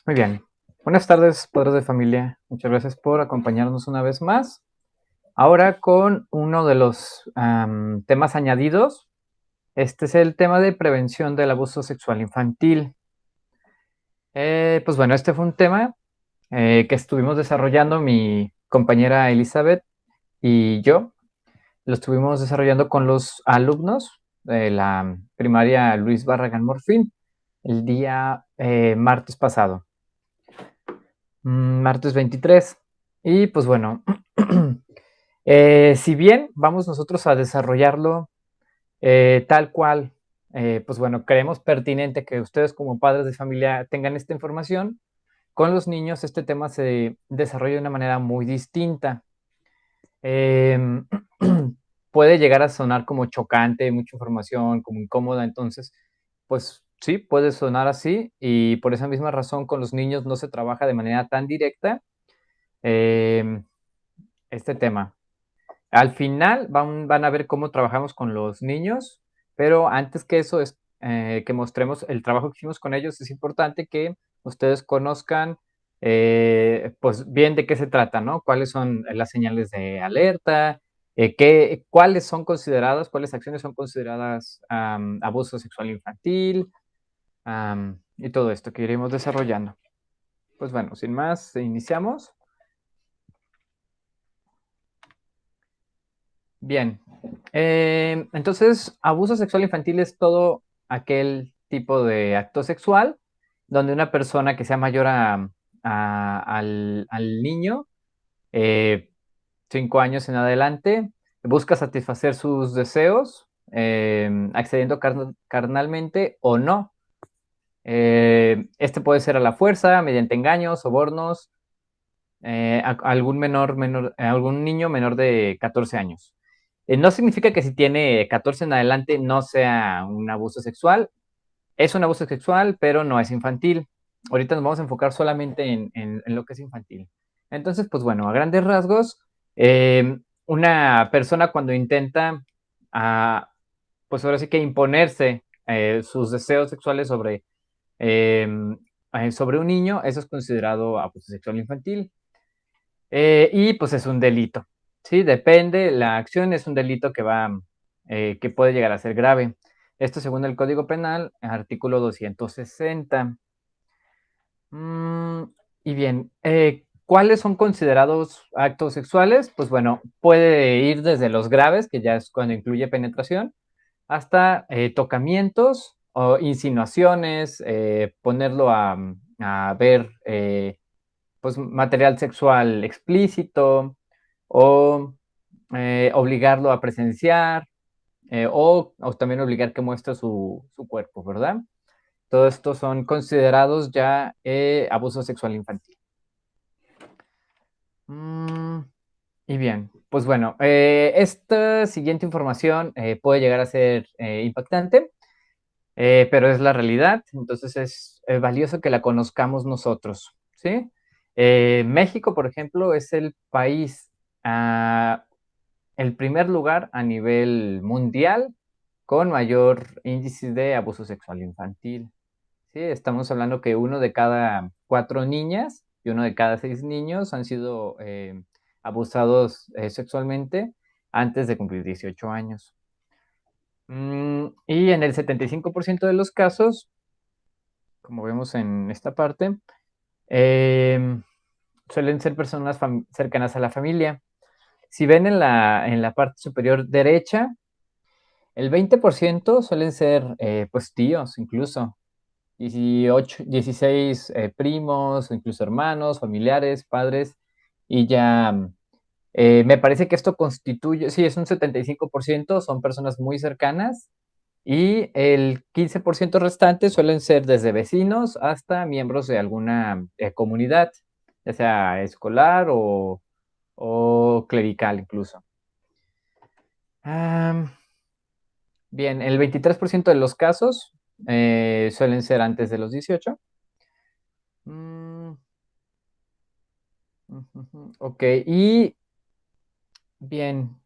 Muy bien. Buenas tardes, padres de familia. Muchas gracias por acompañarnos una vez más. Ahora con uno de los temas añadidos. Este es el tema de prevención del abuso sexual infantil. Pues bueno, este fue un tema que estuvimos desarrollando mi compañera Elizabeth y yo. Lo estuvimos desarrollando con los alumnos de la primaria Luis Barragán Morfín el día martes pasado. Martes 23. Y pues bueno, si bien vamos nosotros a desarrollarlo tal cual, pues bueno, creemos pertinente que ustedes como padres de familia tengan esta información, con los niños este tema se desarrolla de una manera muy distinta. Em, puede llegar a sonar como chocante, mucha información, como incómoda, entonces, pues sí, puede sonar así y por esa misma razón con los niños no se trabaja de manera tan directa em, este tema. Al final van a ver cómo trabajamos con los niños, pero antes que eso es que mostremos el trabajo que hicimos con ellos, es importante que ustedes conozcan pues bien de qué se trata, ¿no? Cuáles son las señales de alerta, cuáles son consideradas, cuáles acciones son consideradas abuso sexual infantil y todo esto que iremos desarrollando. Pues bueno, sin más, iniciamos. Bien. Entonces, abuso sexual infantil es todo aquel tipo de acto sexual donde una persona que sea mayor al niño, 5 años en adelante, busca satisfacer sus deseos, accediendo carnalmente o no. Este puede ser a la fuerza, mediante engaños, sobornos, algún niño menor de 14 años. No significa que si tiene 14 en adelante no sea un abuso sexual. Es un abuso sexual, pero no es infantil. Ahorita nos vamos a enfocar solamente en lo que es infantil. Entonces, pues bueno, a grandes rasgos, una persona cuando intenta, pues ahora sí que imponerse sus deseos sexuales eh, sobre un niño, eso es considerado abuso sexual infantil. Y pues es un delito, ¿sí? Depende, la acción es un delito que puede llegar a ser grave. Esto según el Código Penal, artículo 260. Mm, y bien, ¿cuáles son considerados actos sexuales? Pues bueno, puede ir desde los graves, que ya es cuando incluye penetración, hasta tocamientos o insinuaciones, ponerlo a ver pues material sexual explícito o obligarlo a presenciar o también obligar que muestre su cuerpo, ¿verdad? Todo esto son considerados ya abuso sexual infantil. Mm, y bien, pues bueno, esta siguiente información puede llegar a ser impactante, pero es la realidad, entonces es valioso que la conozcamos nosotros, ¿sí? México, por ejemplo, es el país, ah, el primer lugar a nivel mundial con mayor índice de abuso sexual infantil. Sí, estamos hablando que uno de cada 4 niñas y uno de cada 6 niños han sido abusados sexualmente antes de cumplir 18 años. Y en el 75% de los casos, como vemos en esta parte, em, suelen ser personas cercanas a la familia. Si ven en la parte superior derecha, el 20% suelen ser pues tíos incluso, 18, 16 primos, o incluso hermanos, familiares, padres, y ya me parece que esto constituye, sí, es un 75%, son personas muy cercanas, y el 15% restante suelen ser desde vecinos hasta miembros de alguna comunidad, ya sea escolar o clerical incluso. Ah, bien, el 23% de los casos suelen ser antes de los 18. Mm, ujujú, ok, y bien,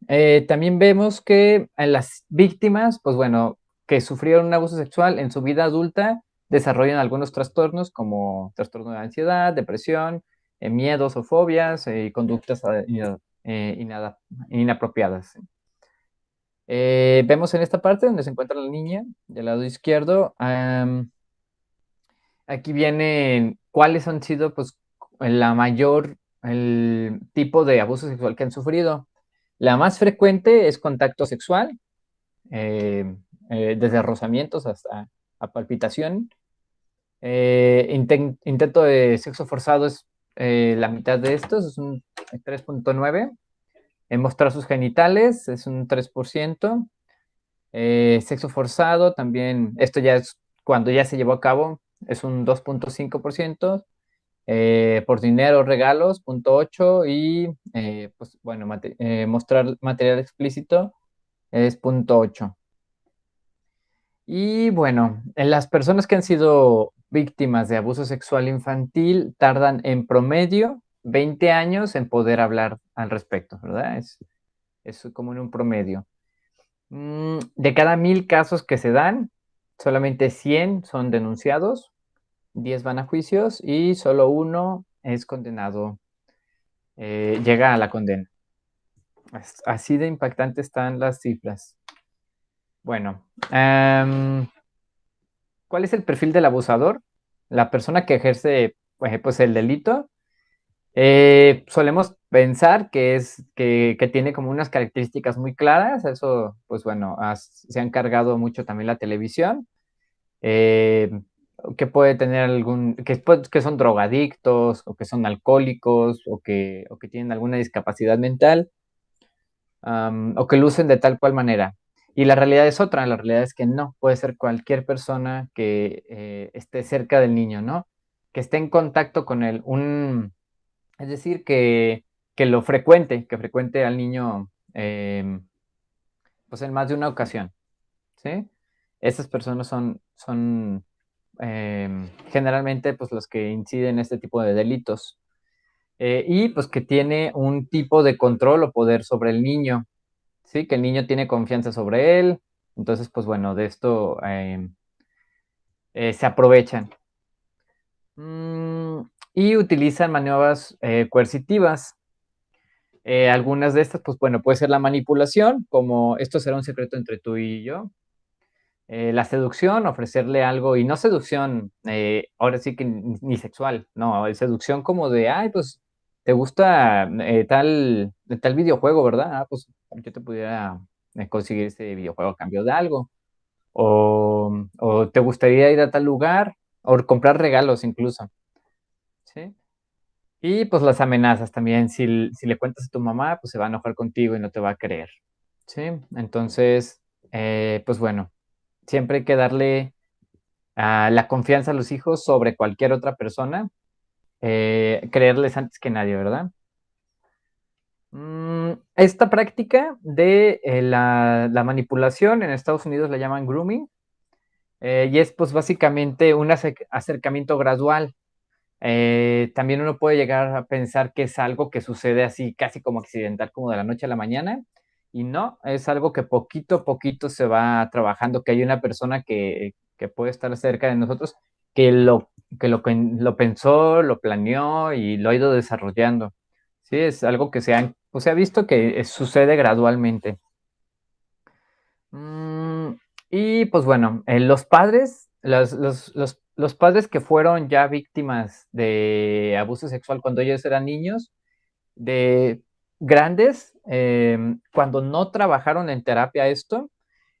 también vemos que en las víctimas, pues bueno, que sufrieron un abuso sexual en su vida adulta, desarrollan algunos trastornos como trastorno de ansiedad, depresión, miedos o fobias y conductas inapropiadas. Vemos en esta parte donde se encuentra la niña, del lado izquierdo, aquí vienen cuáles han sido pues el tipo de abuso sexual que han sufrido. La más frecuente es contacto sexual, eh, desde rozamientos hasta a palpitación. Intento de sexo forzado es la mitad de estos, es un 3.9. Mostrar sus genitales es un 3%. Sexo forzado también, esto ya es cuando ya se llevó a cabo, es un 2.5%. Por dinero, regalos, 0.8. Y pues bueno, mostrar material explícito es 0.8. Y bueno, en las personas que han sido víctimas de abuso sexual infantil tardan en promedio 20 años en poder hablar al respecto, ¿verdad? Es como en un promedio. De cada 1000 casos que se dan, solamente 100 son denunciados, 10 van a juicios y solo uno es condenado, llega a la condena. Así de impactante están las cifras. Bueno, ¿cuál es el perfil del abusador? La persona que ejerce pues, el delito. Solemos pensar que tiene como unas características muy claras. Eso, pues bueno, se ha encargado mucho también la televisión. eh, que puede tener que son drogadictos, o que son alcohólicos, o que tienen alguna discapacidad mental, o que lucen de tal cual manera. Y la realidad es otra, la realidad es que no, puede ser cualquier persona que esté cerca del niño, ¿no? Que esté en contacto con él, es decir, que frecuente al niño, pues en más de una ocasión, ¿sí? Esas personas son generalmente pues los que inciden en este tipo de delitos. Y pues que tiene un tipo de control o poder sobre el niño, ¿sí? Que el niño tiene confianza sobre él. Entonces, pues bueno, de esto se aprovechan. Y utilizan maniobras coercitivas. Algunas de estas, pues bueno, puede ser la manipulación, como esto será un secreto entre tú y yo. La seducción, ofrecerle algo, y no seducción, ahora sí que ni sexual, no, es seducción como de, ay, pues, te gusta tal videojuego, ¿verdad? Ah, pues yo te pudiera conseguir ese videojuego a cambio de algo. O te gustaría ir a tal lugar, o comprar regalos incluso, ¿sí? Y pues las amenazas también, si le cuentas a tu mamá, pues se va a enojar contigo y no te va a creer, ¿sí? Entonces, pues bueno, siempre hay que darle la confianza a los hijos sobre cualquier otra persona, creerles antes que nadie, ¿verdad? Esta práctica de la manipulación en Estados Unidos la llaman grooming, y es pues básicamente un acercamiento gradual. También uno puede llegar a pensar que es algo que sucede así casi como accidental, como de la noche a la mañana, y no, es algo que poquito a poquito se va trabajando, que hay una persona que puede estar cerca de nosotros que lo pensó, lo planeó y lo ha ido desarrollando. Sí, es algo que pues, se ha visto que sucede gradualmente. Mm, y pues bueno, los padres, los padres que fueron ya víctimas de abuso sexual cuando ellos eran niños, de grandes, cuando no trabajaron en terapia esto,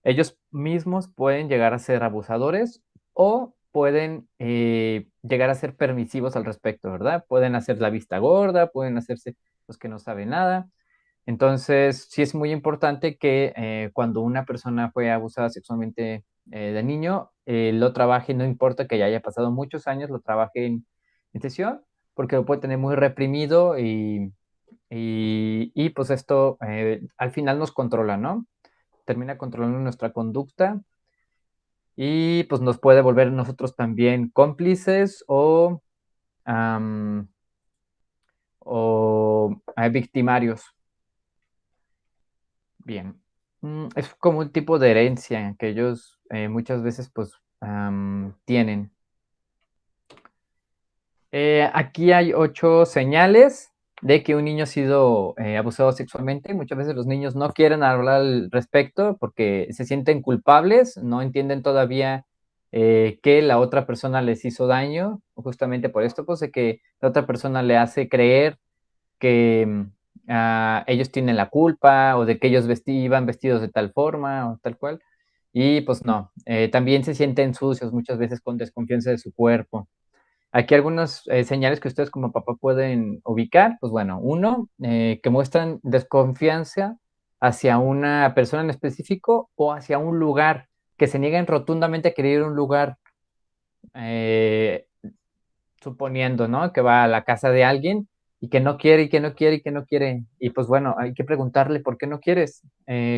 ellos mismos pueden llegar a ser abusadores o pueden llegar a ser permisivos al respecto, ¿verdad? Pueden hacer la vista gorda, pueden hacerse los que no saben nada. Entonces, sí es muy importante que cuando una persona fue abusada sexualmente de niño, lo trabaje, no importa que ya haya pasado muchos años, lo trabaje en sesión, porque lo puede tener muy reprimido y pues esto al final nos controla, ¿no? Termina controlando nuestra conducta y pues nos puede volver nosotros también cómplices am, o victimarios. Bien. Es como un tipo de herencia que ellos muchas veces pues tienen. Aquí hay 8 señales de que un niño ha sido abusado sexualmente. Muchas veces los niños no quieren hablar al respecto porque se sienten culpables, no entienden todavía que la otra persona les hizo daño, justamente por esto, pues de que la otra persona le hace creer que ellos tienen la culpa o de que ellos iban vestidos de tal forma o tal cual. Y pues no, también se sienten sucios muchas veces con desconfianza de su cuerpo. Aquí algunas señales que ustedes como papá pueden ubicar, pues bueno, uno, que muestran desconfianza hacia una persona en específico o hacia un lugar, que se niegan rotundamente a querer ir a un lugar, eh, suponiendo, ¿no? Que va a la casa de alguien y que no quiere y que no quiere y que no quiere. Y pues bueno, hay que preguntarle por qué no quieres.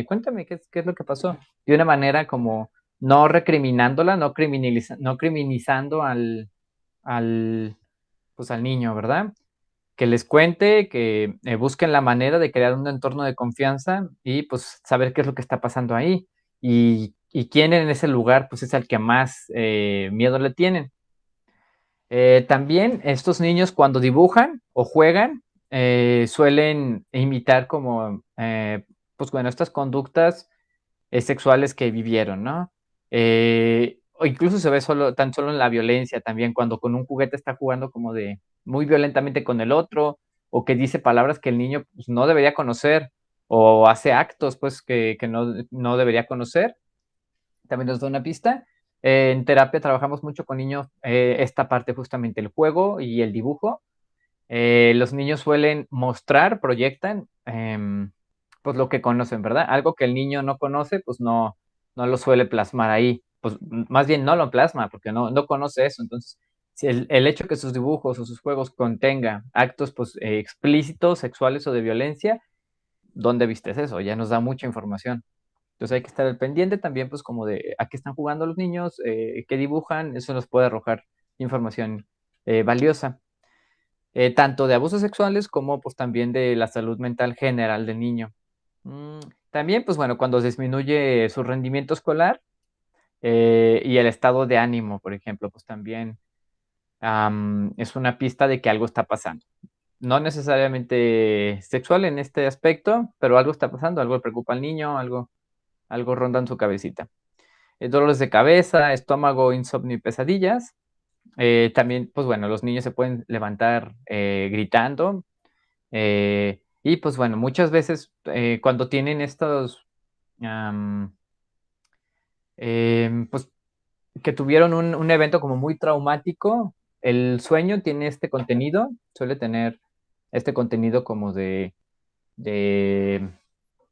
Cuéntame qué es lo que pasó. De una manera como no recriminándola, no criminalizando al, pues al niño, ¿verdad? Que les cuente, que busquen la manera de crear un entorno de confianza y pues saber qué es lo que está pasando ahí y quién en ese lugar pues es el que más miedo le tienen. También estos niños cuando dibujan o juegan suelen imitar como, pues bueno, estas conductas sexuales que vivieron, ¿no? O incluso se ve tan solo en la violencia también, cuando con un juguete está jugando como de muy violentamente con el otro, o que dice palabras que el niño pues, no debería conocer, o hace actos pues que no debería conocer, también nos da una pista. En terapia trabajamos mucho con niños esta parte justamente, el juego y el dibujo. Los niños suelen mostrar, proyectan, pues lo que conocen, ¿verdad? Algo que el niño no conoce, pues no lo suele plasmar ahí. Pues más bien no lo plasma porque no conoce eso. Entonces, si el hecho que sus dibujos o sus juegos contengan actos pues, explícitos, sexuales o de violencia, ¿dónde vistes eso? Ya nos da mucha información. Entonces hay que estar al pendiente también, pues como de a qué están jugando los niños, qué dibujan, eso nos puede arrojar información valiosa tanto de abusos sexuales como pues también de la salud mental general del niño. Mm, También, pues bueno, cuando disminuye su rendimiento escolar y el estado de ánimo, por ejemplo, pues también es una pista de que algo está pasando. No necesariamente sexual en este aspecto, pero algo está pasando, algo le preocupa al niño, algo ronda en su cabecita. Dolores de cabeza, estómago, insomnio y pesadillas. También, pues bueno, los niños se pueden levantar gritando, y pues bueno, muchas veces cuando tienen estos, am, pues que tuvieron un evento como muy traumático, el sueño tiene este contenido, suele tener este contenido como de, de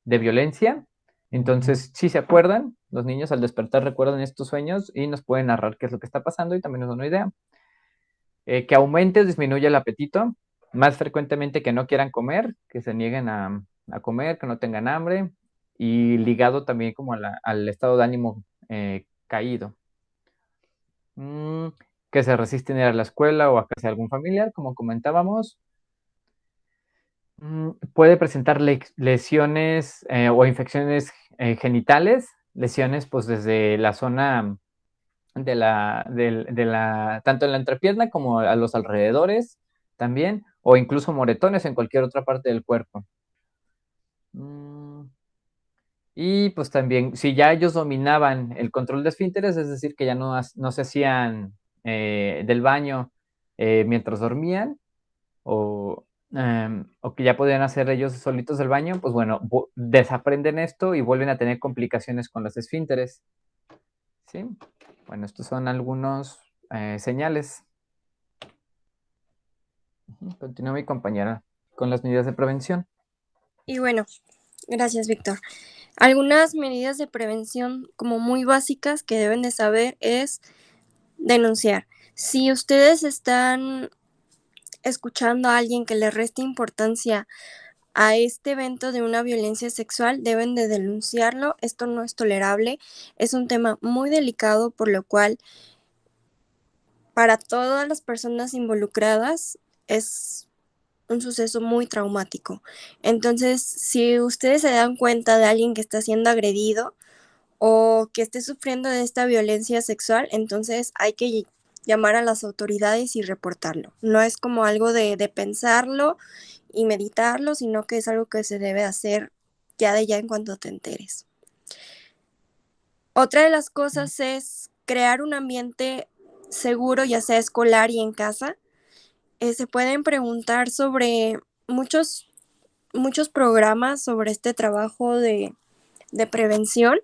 violencia. Entonces, si se acuerdan, los niños al despertar recuerdan estos sueños y nos pueden narrar qué es lo que está pasando y también nos dan una idea. Que aumente o disminuya el apetito, más frecuentemente que no quieran comer, que se nieguen a comer, que no tengan hambre, y ligado también como al estado de ánimo caído. Mm, que se resisten a ir a la escuela o a casa de algún familiar, como comentábamos. Puede presentar lesiones o infecciones genitales, lesiones pues desde la zona tanto en la entrepierna como a los alrededores también, o incluso moretones en cualquier otra parte del cuerpo. Mm, Y pues también, si ya ellos dominaban el control de esfínteres, es decir, que ya no se hacían del baño mientras dormían, o que ya podían hacer ellos solitos del baño, pues bueno, desaprenden esto y vuelven a tener complicaciones con los esfínteres. ¿Sí? Bueno, estos son algunos señales. Continúa mi compañera con las medidas de prevención. Y bueno, gracias, Víctor. Algunas medidas de prevención como muy básicas que deben de saber es denunciar. Si ustedes están escuchando a alguien que le reste importancia a este evento de una violencia sexual, deben de denunciarlo. Esto no es tolerable. Es un tema muy delicado, por lo cual para todas las personas involucradas es un suceso muy traumático. Entonces, si ustedes se dan cuenta de alguien que está siendo agredido o que esté sufriendo de esta violencia sexual, entonces hay que llamar a las autoridades y reportarlo. No es como algo de pensarlo y meditarlo, sino que es algo que se debe hacer ya de ya en cuanto te enteres. Otra de las cosas es crear un ambiente seguro, ya sea escolar y en casa. Se pueden preguntar sobre muchos programas sobre este trabajo de prevención,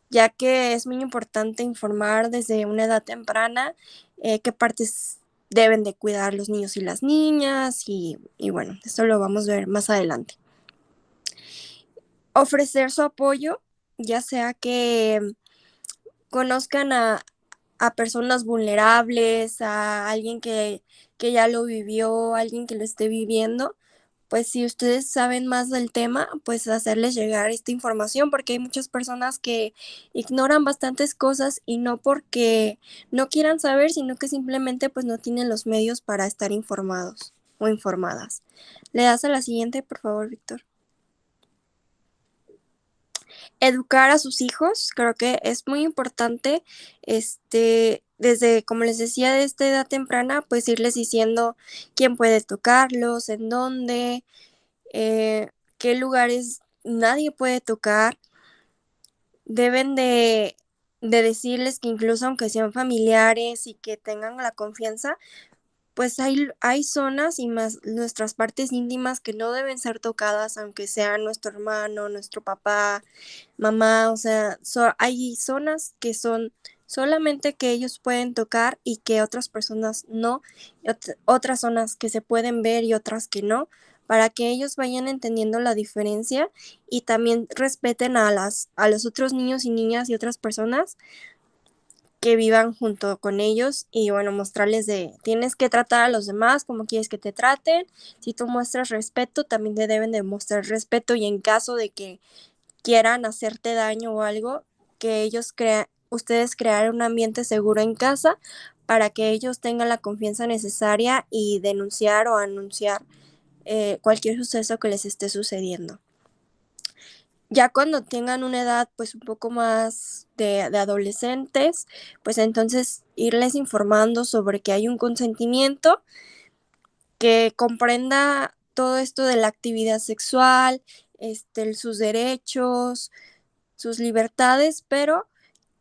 ya que es muy importante informar desde una edad temprana qué partes deben de cuidar los niños y las niñas y bueno, esto lo vamos a ver más adelante. Ofrecer su apoyo, ya sea que conozcan a personas vulnerables, a alguien que ya lo vivió, alguien que lo esté viviendo, pues si ustedes saben más del tema, pues hacerles llegar esta información, porque hay muchas personas que ignoran bastantes cosas y no porque no quieran saber, sino que simplemente pues no tienen los medios para estar informados o informadas. ¿Le das a la siguiente, por favor, Víctor? Educar a sus hijos, creo que es muy importante, desde, como les decía, de esta edad temprana, pues irles diciendo quién puede tocarlos, en dónde, qué lugares nadie puede tocar. Deben de decirles que incluso aunque sean familiares y que tengan la confianza, pues hay zonas y más nuestras partes íntimas que no deben ser tocadas, aunque sea nuestro hermano, nuestro papá, mamá, o sea, hay zonas que son solamente que ellos pueden tocar y que otras personas no, y otras zonas que se pueden ver y otras que no, para que ellos vayan entendiendo la diferencia y también respeten a los otros niños y niñas y otras personas que vivan junto con ellos y bueno, mostrarles de tienes que tratar a los demás como quieres que te traten. Si tú muestras respeto, también te deben de mostrar respeto y en caso de que quieran hacerte daño o algo, que ustedes crear un ambiente seguro en casa para que ellos tengan la confianza necesaria y denunciar o anunciar cualquier suceso que les esté sucediendo. Ya cuando tengan una edad pues un poco más de adolescentes, pues entonces irles informando sobre que hay un consentimiento que comprenda todo esto de la actividad sexual, sus derechos, sus libertades, pero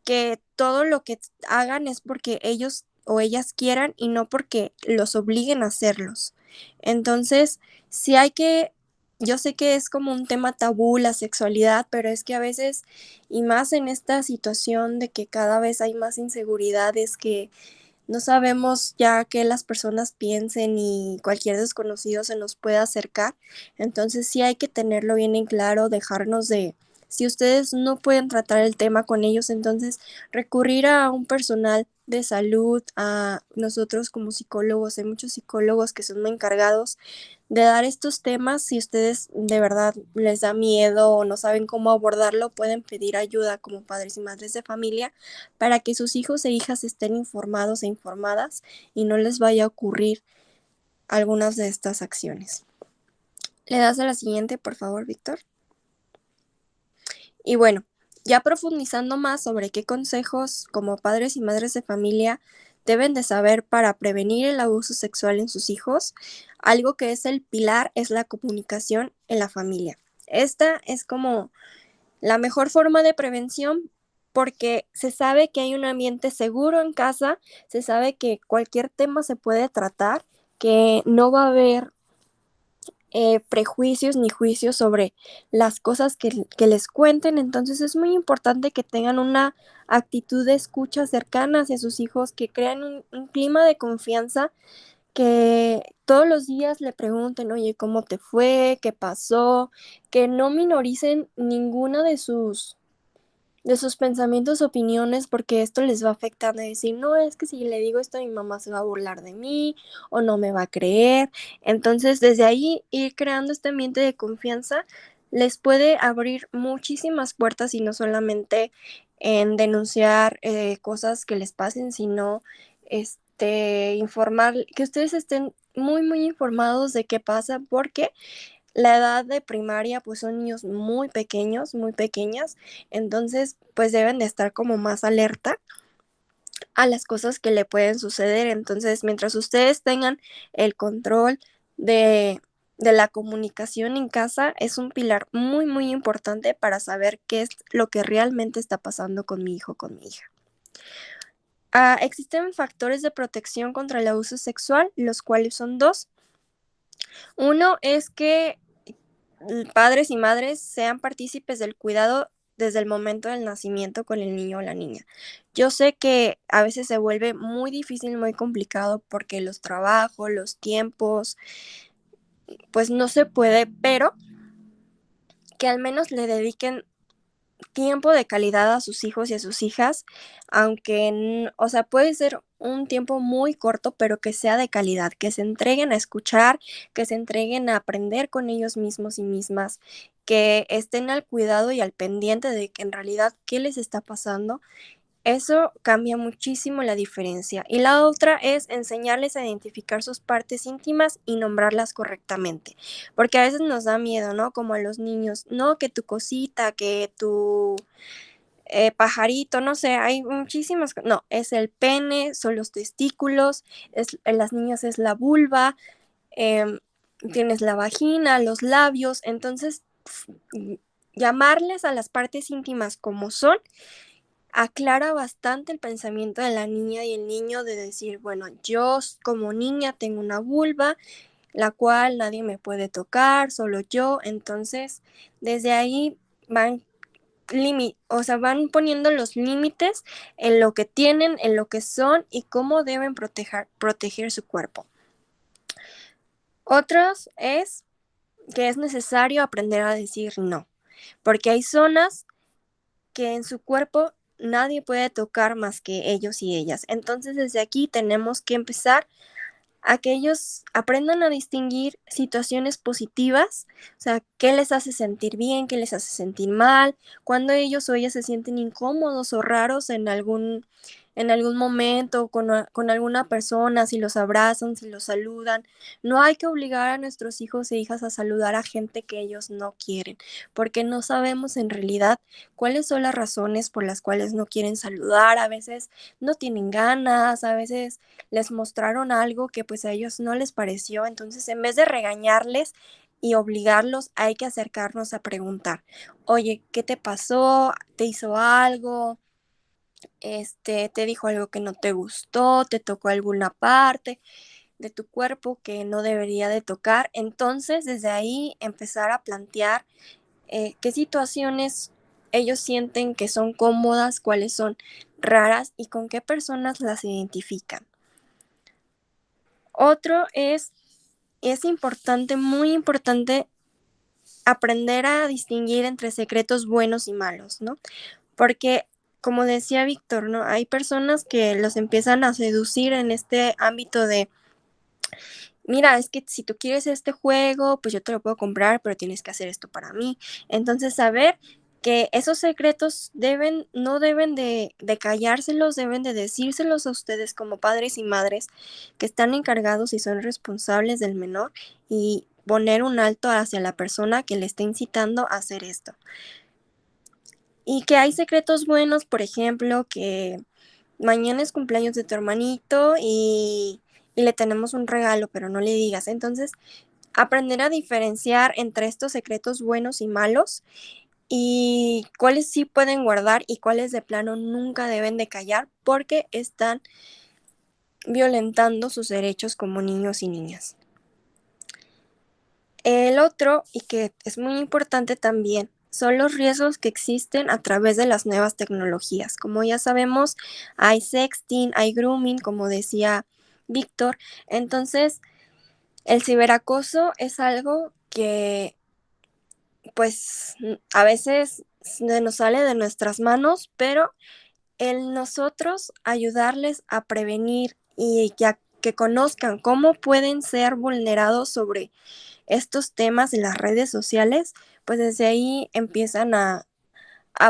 que todo lo que hagan es porque ellos o ellas quieran y no porque los obliguen a hacerlos. Entonces, sí hay que, yo sé que es como un tema tabú la sexualidad, pero es que a veces, y más en esta situación de que cada vez hay más inseguridades, que no sabemos ya qué las personas piensen y cualquier desconocido se nos puede acercar. Entonces sí hay que tenerlo bien en claro, dejarnos de, si ustedes no pueden tratar el tema con ellos, entonces recurrir a un personal de salud, a nosotros como psicólogos, hay muchos psicólogos que son muy encargados de dar estos temas. Si ustedes de verdad les da miedo o no saben cómo abordarlo, pueden pedir ayuda como padres y madres de familia para que sus hijos e hijas estén informados e informadas y no les vaya a ocurrir algunas de estas acciones. ¿Le das a la siguiente, por favor, Víctor? Y bueno, ya profundizando más sobre qué consejos como padres y madres de familia deben de saber para prevenir el abuso sexual en sus hijos, algo que es el pilar es la comunicación en la familia. Esta es como la mejor forma de prevención porque se sabe que hay un ambiente seguro en casa, se sabe que cualquier tema se puede tratar, que no va a haber prejuicios ni juicios sobre las cosas que les cuenten. Entonces es muy importante que tengan una actitud de escucha cercana hacia sus hijos, que crean un clima de confianza, que todos los días le pregunten, oye, ¿cómo te fue? ¿Qué pasó? Que no minoricen ninguna de sus pensamientos, opiniones, porque esto les va a afectar de decir, no, es que si le digo esto, mi mamá se va a burlar de mí o no me va a creer. Entonces, desde ahí, ir creando este ambiente de confianza les puede abrir muchísimas puertas y no solamente en denunciar cosas que les pasen, sino informar, que ustedes estén muy, muy informados de qué pasa, porque la edad de primaria, pues son niños muy pequeños, muy pequeñas, entonces pues deben de estar como más alerta a las cosas que le pueden suceder. Entonces, mientras ustedes tengan el control de, de la comunicación en casa, es un pilar muy, muy importante para saber qué es lo que realmente está pasando con mi hijo, con mi hija. Existen factores de protección contra el abuso sexual, los cuales son dos. Uno es que padres y madres sean partícipes del cuidado desde el momento del nacimiento con el niño o la niña. Yo sé que a veces se vuelve muy difícil, muy complicado porque los trabajos, los tiempos, pues no se puede, pero que al menos le dediquen tiempo de calidad a sus hijos y a sus hijas, aunque, o sea, puede ser un tiempo muy corto, pero que sea de calidad, que se entreguen a escuchar, que se entreguen a aprender con ellos mismos y mismas, que estén al cuidado y al pendiente de que en realidad qué les está pasando. Eso cambia muchísimo la diferencia. Y la otra es enseñarles a identificar sus partes íntimas y nombrarlas correctamente. Porque a veces nos da miedo, ¿no? Como a los niños, no, que tu cosita, que tu pajarito, no sé, hay muchísimas. No, es el pene, son los testículos, en las niñas es la vulva, em, tienes la vagina, los labios. Entonces, llamarles a las partes íntimas como son aclara bastante el pensamiento de la niña y el niño de decir, bueno, yo como niña tengo una vulva, la cual nadie me puede tocar, solo yo. Entonces, desde ahí van o sea, van poniendo los límites en lo que tienen, en lo que son y cómo deben proteger su cuerpo. Otros es que es necesario aprender a decir no, porque hay zonas que en su cuerpo nadie puede tocar más que ellos y ellas. Entonces, desde aquí tenemos que empezar a que ellos aprendan a distinguir situaciones positivas, o sea, qué les hace sentir bien, qué les hace sentir mal, cuando ellos o ellas se sienten incómodos o raros en algún momento con alguna persona, si los abrazan, si los saludan. No hay que obligar a nuestros hijos e hijas a saludar a gente que ellos no quieren, porque no sabemos en realidad cuáles son las razones por las cuales no quieren saludar. A veces no tienen ganas, a veces les mostraron algo que pues a ellos no les pareció. Entonces, en vez de regañarles y obligarlos, hay que acercarnos a preguntar, oye, ¿qué te pasó? ¿Te hizo algo? ¿Te dijo algo que no te gustó? ¿Te tocó alguna parte de tu cuerpo que no debería de tocar? Entonces, desde ahí empezar a plantear qué situaciones ellos sienten que son cómodas, cuáles son raras y con qué personas las identifican. Otro es importante, muy importante, aprender a distinguir entre secretos buenos y malos, ¿no? Porque, como decía Víctor, ¿no? Hay personas que los empiezan a seducir en este ámbito de, mira, es que si tú quieres este juego, pues yo te lo puedo comprar, pero tienes que hacer esto para mí. Entonces, saber que esos secretos no deben de callárselos, deben de decírselos a ustedes como padres y madres que están encargados y son responsables del menor, y poner un alto hacia la persona que le está incitando a hacer esto. Y que hay secretos buenos, por ejemplo, que mañana es cumpleaños de tu hermanito y le tenemos un regalo, pero no le digas. Entonces, aprender a diferenciar entre estos secretos buenos y malos, y cuáles sí pueden guardar y cuáles de plano nunca deben de callar porque están violentando sus derechos como niños y niñas. El otro, y que es muy importante también, son los riesgos que existen a través de las nuevas tecnologías. Como ya sabemos, hay sexting, hay grooming, como decía Víctor. Entonces, el ciberacoso es algo que pues a veces se nos sale de nuestras manos, pero el nosotros ayudarles a prevenir y ya que conozcan cómo pueden ser vulnerados sobre estos temas en las redes sociales, pues desde ahí empiezan a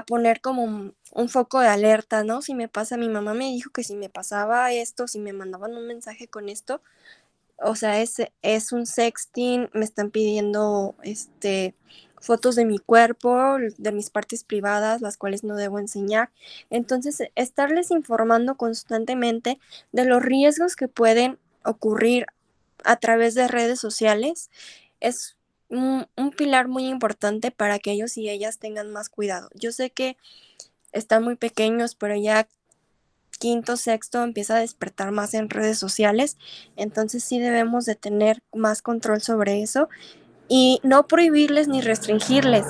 poner como un foco de alerta, ¿no? Si me pasa, mi mamá me dijo que si me pasaba esto, si me mandaban un mensaje con esto, o sea, es un sexting, me están pidiendo fotos de mi cuerpo, de mis partes privadas, las cuales no debo enseñar. Entonces, estarles informando constantemente de los riesgos que pueden ocurrir a través de redes sociales es un pilar muy importante para que ellos y ellas tengan más cuidado. Yo sé que están muy pequeños, pero ya quinto, sexto empieza a despertar más en redes sociales, entonces sí debemos de tener más control sobre eso y no prohibirles ni restringirles,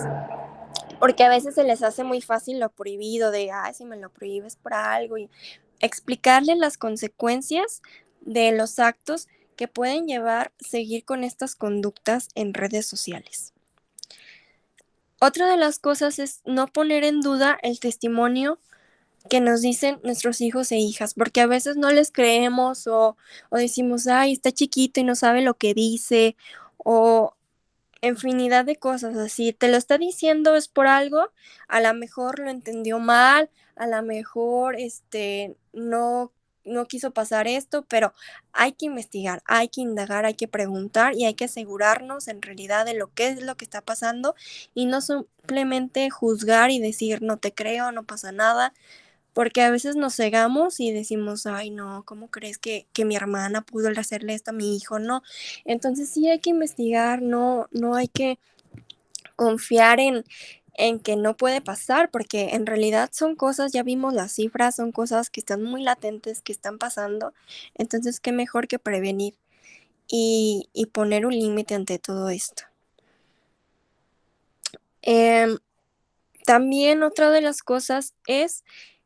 porque a veces se les hace muy fácil lo prohibido, de, ay, si me lo prohíbes por algo, y explicarles las consecuencias de los actos que pueden llevar a seguir con estas conductas en redes sociales. Otra de las cosas es no poner en duda el testimonio que nos dicen nuestros hijos e hijas, porque a veces no les creemos o decimos, ay, está chiquito y no sabe lo que dice, o infinidad de cosas así. Te lo está diciendo es por algo, a lo mejor lo entendió mal, a lo mejor no quiso pasar esto, pero hay que investigar, hay que indagar, hay que preguntar y hay que asegurarnos en realidad de lo que es lo que está pasando y no simplemente juzgar y decir no te creo, no pasa nada, porque a veces nos cegamos y decimos, ay, no, ¿cómo crees que mi hermana pudo hacerle esto a mi hijo? No. Entonces sí hay que investigar, no hay que confiar en que no puede pasar, porque en realidad son cosas, ya vimos las cifras, son cosas que están muy latentes, que están pasando. Entonces, qué mejor que prevenir y poner un límite ante todo esto. También otra de las cosas es,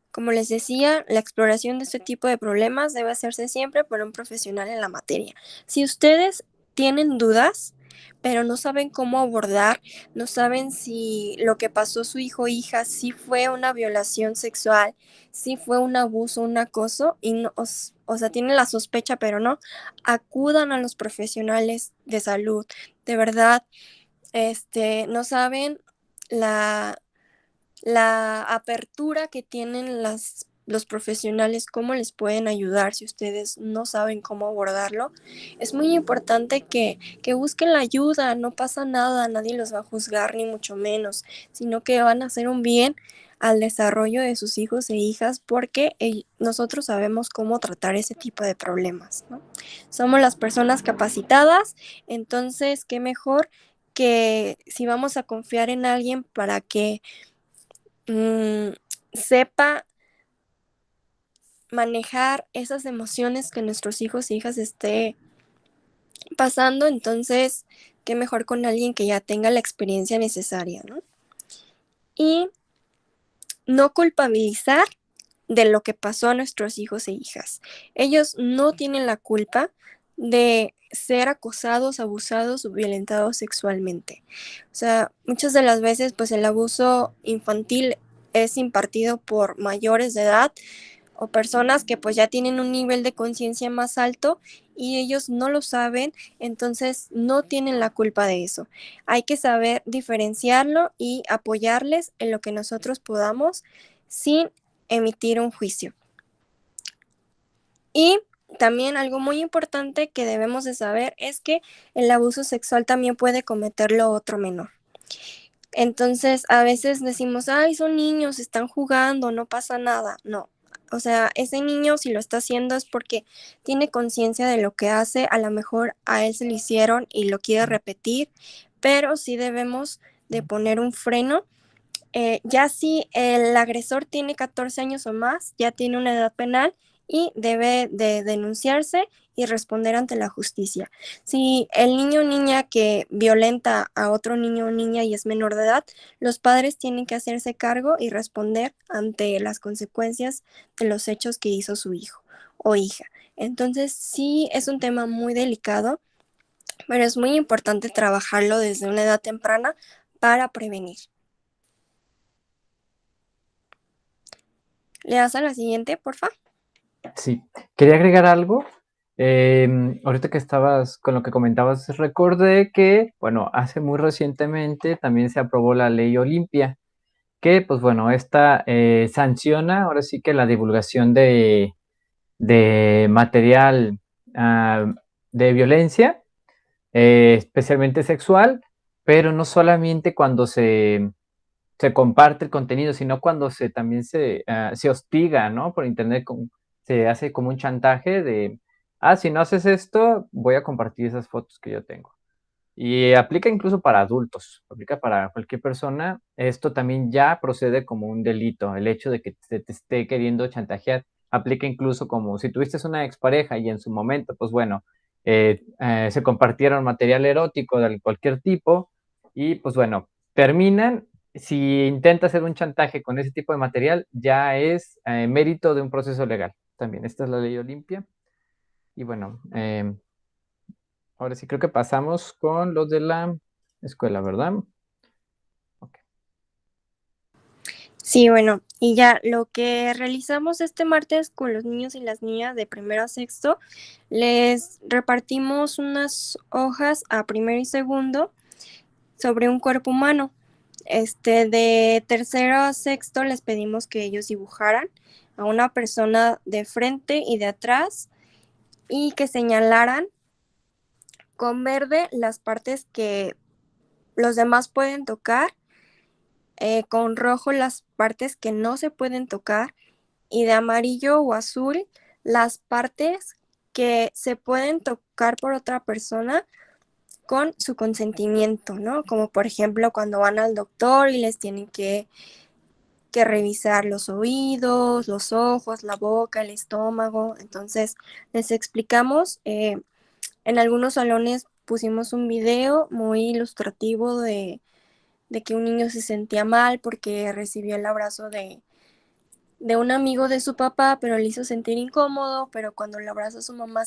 como les decía, la exploración de este tipo de problemas debe hacerse siempre por un profesional en la materia. Si ustedes tienen dudas, pero no saben cómo abordar, no saben si lo que pasó su hijo o hija, si fue una violación sexual, si fue un abuso, un acoso, y no, o sea, tienen la sospecha, pero no, acudan a los profesionales de salud. De verdad, no saben la apertura que tienen los profesionales, cómo les pueden ayudar si ustedes no saben cómo abordarlo. Es muy importante que busquen la ayuda, no pasa nada, nadie los va a juzgar ni mucho menos, sino que van a hacer un bien al desarrollo de sus hijos e hijas porque nosotros sabemos cómo tratar ese tipo de problemas, ¿no? Somos las personas capacitadas, entonces qué mejor que si vamos a confiar en alguien para que sepa manejar esas emociones que nuestros hijos e hijas esté pasando, entonces, qué mejor con alguien que ya tenga la experiencia necesaria, ¿no? Y no culpabilizar de lo que pasó a nuestros hijos e hijas. Ellos no tienen la culpa de ser acosados, abusados o violentados sexualmente. O sea, muchas de las veces, pues el abuso infantil es impartido por mayores de edad o personas que pues ya tienen un nivel de conciencia más alto y ellos no lo saben, entonces no tienen la culpa de eso. Hay que saber diferenciarlo y apoyarles en lo que nosotros podamos sin emitir un juicio. Y también algo muy importante que debemos de saber es que el abuso sexual también puede cometerlo otro menor. Entonces, a veces decimos, ay, son niños, están jugando, no pasa nada. No, o sea, ese niño si lo está haciendo es porque tiene conciencia de lo que hace, a lo mejor a él se lo hicieron y lo quiere repetir, pero sí debemos de poner un freno. Ya si el agresor tiene 14 años o más, ya tiene una edad penal y debe de denunciarse y responder ante la justicia. Si el niño o niña que violenta a otro niño o niña y es menor de edad, los padres tienen que hacerse cargo y responder ante las consecuencias de los hechos que hizo su hijo o hija. Entonces sí es un tema muy delicado, pero es muy importante trabajarlo desde una edad temprana para prevenir. ¿Le das a la siguiente, porfa? Sí, quería agregar algo. Ahorita que estabas con lo que comentabas, recordé que, bueno, hace muy recientemente también se aprobó la ley Olimpia, que, pues bueno, esta sanciona ahora sí que la divulgación de material de violencia, especialmente sexual, pero no solamente cuando se comparte el contenido, sino cuando también se hostiga, ¿no? Por internet, se hace como un chantaje de, si no haces esto, voy a compartir esas fotos que yo tengo. Y aplica incluso para adultos, aplica para cualquier persona. Esto también ya procede como un delito. El hecho de que se te esté queriendo chantajear aplica incluso como si tuviste una expareja y en su momento, pues bueno, se compartieron material erótico de cualquier tipo y pues bueno, terminan. Si intenta hacer un chantaje con ese tipo de material, ya es mérito de un proceso legal. También, esta es la ley Olimpia. Y bueno, ahora sí creo que pasamos con los de la escuela, ¿verdad? Ok. Sí, bueno, y ya lo que realizamos este martes con los niños y las niñas de primero a sexto, les repartimos unas hojas a primero y segundo sobre un cuerpo humano. De tercero a sexto les pedimos que ellos dibujaran a una persona de frente y de atrás y que señalaran con verde las partes que los demás pueden tocar, con rojo las partes que no se pueden tocar y de amarillo o azul las partes que se pueden tocar por otra persona con su consentimiento, ¿no? Como por ejemplo cuando van al doctor y les tienen que revisar los oídos, los ojos, la boca, el estómago. Entonces les explicamos, en algunos salones pusimos un video muy ilustrativo de que un niño se sentía mal porque recibió el abrazo de un amigo de su papá, pero le hizo sentir incómodo, pero cuando le abraza a su mamá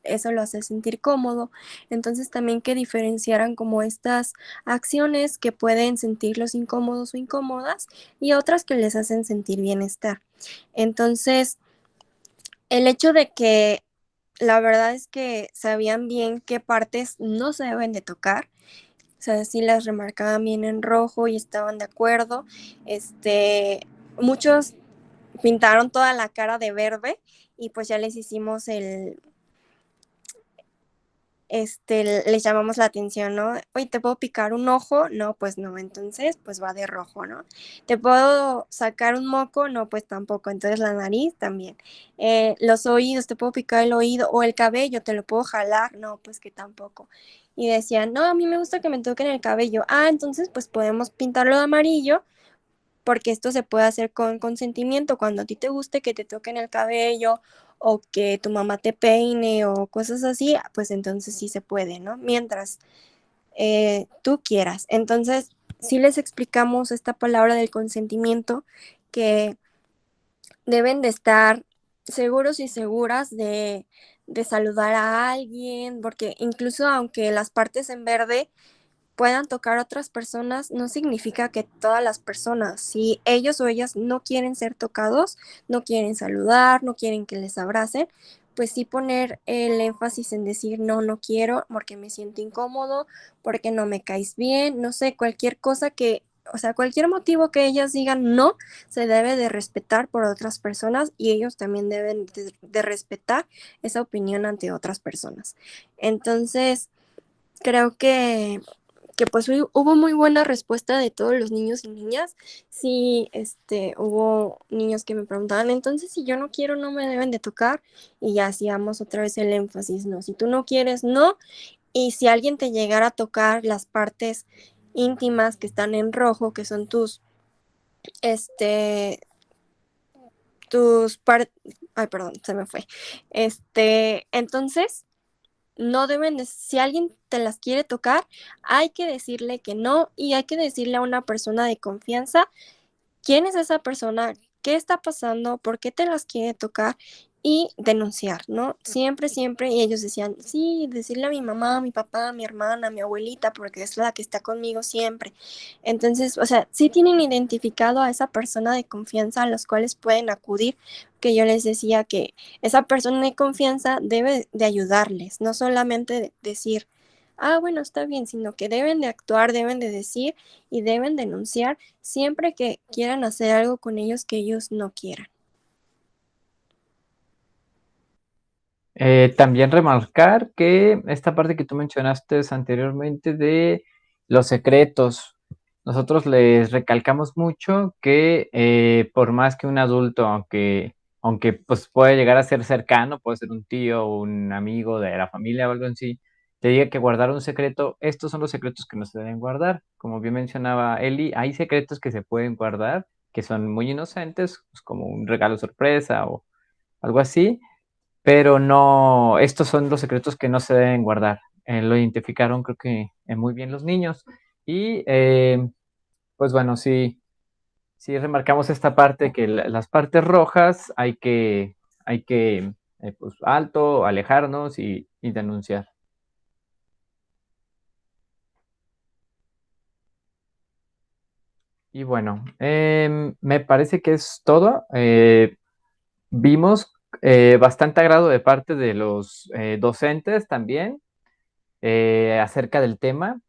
eso lo hace sentir cómodo. Entonces también que diferenciaran como estas acciones que pueden sentirlos incómodos o incómodas y otras que les hacen sentir bienestar. Entonces, el hecho de que la verdad es que sabían bien qué partes no se deben de tocar, o sea, sí las remarcaban bien en rojo y estaban de acuerdo. Muchos pintaron toda la cara de verde y pues ya les hicimos les llamamos la atención, ¿no? Oye, ¿te puedo picar un ojo? No, pues no, entonces pues va de rojo, ¿no? ¿Te puedo sacar un moco? No, pues tampoco, entonces la nariz también. Los oídos, ¿te puedo picar el oído? O el cabello, ¿te lo puedo jalar? No, pues que tampoco. Y decían, no, a mí me gusta que me toquen el cabello. Entonces pues podemos pintarlo de amarillo porque esto se puede hacer con consentimiento, cuando a ti te guste que te toquen el cabello o que tu mamá te peine o cosas así, pues entonces sí se puede, ¿no? Mientras tú quieras. Entonces, sí les explicamos esta palabra del consentimiento, que deben de estar seguros y seguras de saludar a alguien, porque incluso aunque las partes en verde puedan tocar a otras personas, no significa que todas las personas, si ellos o ellas no quieren ser tocados, no quieren saludar, no quieren que les abracen, pues sí poner el énfasis en decir no, no quiero porque me siento incómodo, porque no me caes bien, no sé, cualquier cosa que, o sea, cualquier motivo que ellas digan no, se debe de respetar por otras personas y ellos también deben de respetar esa opinión ante otras personas. Entonces, creo que pues hubo muy buena respuesta de todos los niños y niñas. Sí, hubo niños que me preguntaban, entonces si yo no quiero, no me deben de tocar. Y ya hacíamos otra vez el énfasis, no, si tú no quieres, no. Y si alguien te llegara a tocar las partes íntimas que están en rojo, que son este, ay, perdón, se me fue. Entonces no deben de, si alguien te las quiere tocar, hay que decirle que no y hay que decirle a una persona de confianza quién es esa persona, qué está pasando, por qué te las quiere tocar y denunciar, ¿no? Siempre, siempre, y ellos decían, sí, decirle a mi mamá, a mi papá, a mi hermana, a mi abuelita, porque es la que está conmigo siempre. Entonces, o sea, sí tienen identificado a esa persona de confianza a los cuales pueden acudir, que yo les decía que esa persona de confianza debe de ayudarles, no solamente decir, bueno, está bien, sino que deben de actuar, deben de decir y deben denunciar siempre que quieran hacer algo con ellos que ellos no quieran. También remarcar que esta parte que tú mencionaste anteriormente de los secretos. Nosotros les recalcamos mucho que por más que un adulto, aunque pues puede llegar a ser cercano, puede ser un tío o un amigo de la familia o algo así, te diga que guardar un secreto, estos son los secretos que no se deben guardar. Como bien mencionaba Eli, hay secretos que se pueden guardar, que son muy inocentes, pues como un regalo sorpresa o algo así, pero no, estos son los secretos que no se deben guardar. Lo identificaron creo que muy bien los niños. Y pues bueno, sí, sí remarcamos esta parte que las partes rojas hay que pues alto, alejarnos y denunciar. Y bueno, me parece que es todo. Vimos bastante agrado de parte de los docentes también acerca del tema.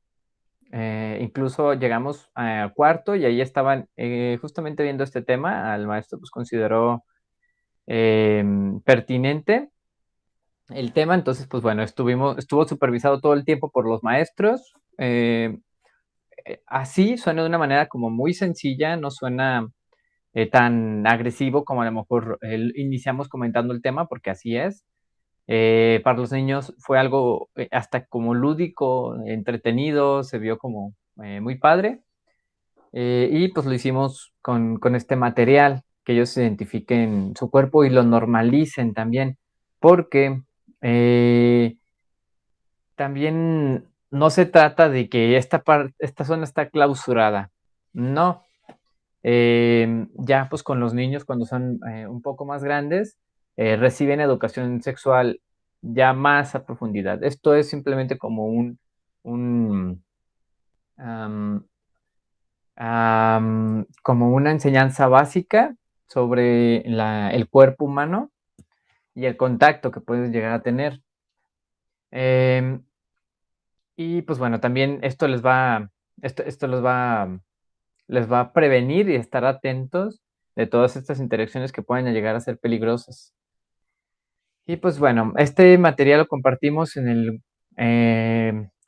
Incluso llegamos al cuarto y ahí estaban justamente viendo este tema. Al maestro pues consideró pertinente el tema, entonces pues bueno, estuvo supervisado todo el tiempo por los maestros. Así suena de una manera como muy sencilla, no suena tan agresivo como a lo mejor iniciamos comentando el tema, porque así es. Para los niños fue algo hasta como lúdico, entretenido, se vio como muy padre. Y pues lo hicimos con este material, que ellos identifiquen su cuerpo y lo normalicen también, porque eh, también no se trata de que esta zona está clausurada, no. Ya pues con los niños cuando son un poco más grandes, reciben educación sexual ya más a profundidad. Esto es simplemente como un am, como una enseñanza básica sobre el cuerpo humano y el contacto que puedes llegar a tener. Em, y pues bueno, también esto les va a prevenir y estar atentos de todas estas interacciones que pueden llegar a ser peligrosas. Y pues bueno, este material lo compartimos en el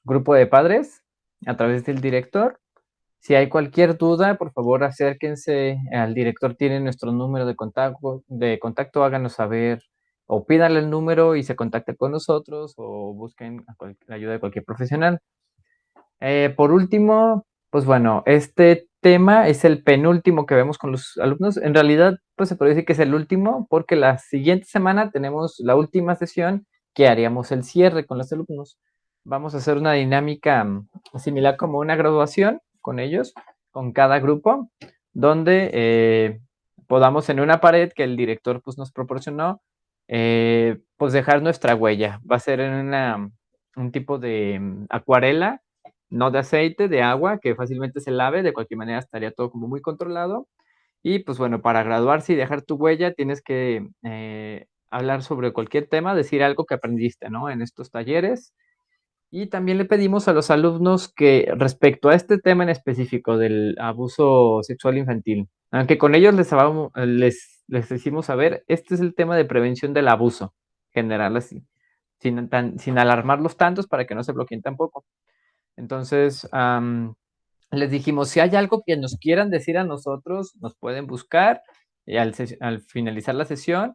grupo de padres a través del director. Si hay cualquier duda, por favor acérquense al director, tiene nuestro número de contacto, háganos saber o pídanle el número y se contacte con nosotros o busquen la ayuda de cualquier profesional. Por último, pues bueno, este tema es el penúltimo que vemos con los alumnos. En realidad, pues se puede decir que es el último porque la siguiente semana tenemos la última sesión que haríamos el cierre con los alumnos. Vamos a hacer una dinámica similar como una graduación con ellos, con cada grupo, donde podamos en una pared que el director pues, nos proporcionó, pues dejar nuestra huella. Va a ser en un tipo de acuarela, no de aceite, de agua, que fácilmente se lave, de cualquier manera estaría todo como muy controlado. Y pues bueno, para graduarse y dejar tu huella tienes que hablar sobre cualquier tema, decir algo que aprendiste, ¿no? En estos talleres. Y también le pedimos a los alumnos que respecto a este tema en específico del abuso sexual infantil, aunque con ellos les decimos saber, este es el tema de prevención del abuso general, así, sin alarmarlos tantos para que no se bloqueen tampoco. Entonces, les dijimos, si hay algo que nos quieran decir a nosotros, nos pueden buscar al finalizar la sesión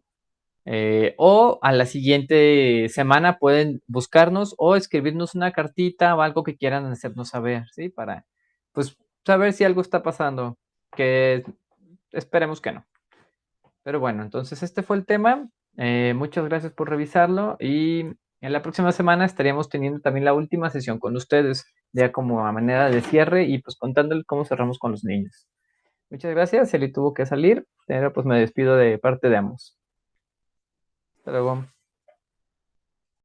o a la siguiente semana pueden buscarnos o escribirnos una cartita o algo que quieran hacernos saber, ¿sí? Para, pues, saber si algo está pasando, que esperemos que no. Pero bueno, entonces este fue el tema. Muchas gracias por revisarlo y en la próxima semana estaríamos teniendo también la última sesión con ustedes, ya como a manera de cierre y pues contándoles cómo cerramos con los niños. Muchas gracias, Eli tuvo que salir, pero pues me despido de parte de ambos. Hasta luego.